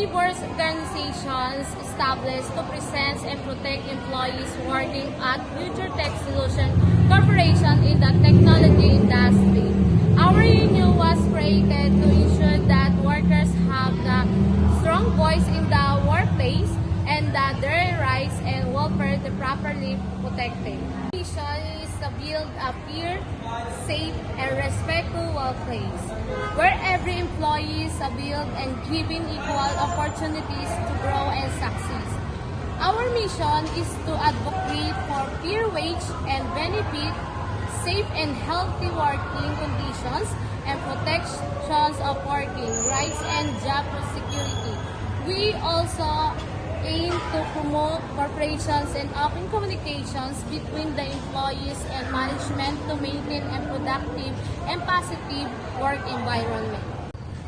labor organizations established to present and protect employees working at Future Tech Solution Corporation in the technology industry. Our union was created to ensure that workers have the strong voice in the workplace and that their rights and welfare are properly protected. Our mission is to build a fair, safe, and respectful workplace where every employee is valued and given equal opportunities to grow and succeed. Our mission is to advocate for fair wage and benefit, safe and healthy working conditions, and protections of working rights and job security. We also aim to promote corporations and open communications between the employees and management to maintain a productive and positive work environment.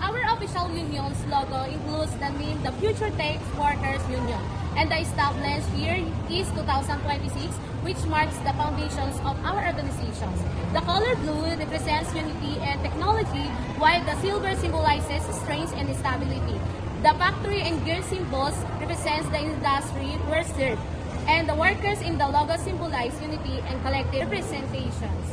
Our official union's logo includes the name the Future Tech Workers Union, and the established year is 2026, which marks the foundations of our organizations. The color blue represents unity and technology, while the silver symbolizes strength and stability. The factory and gear symbols represents the industry we're served, and the workers in the logo symbolize unity and collective representations.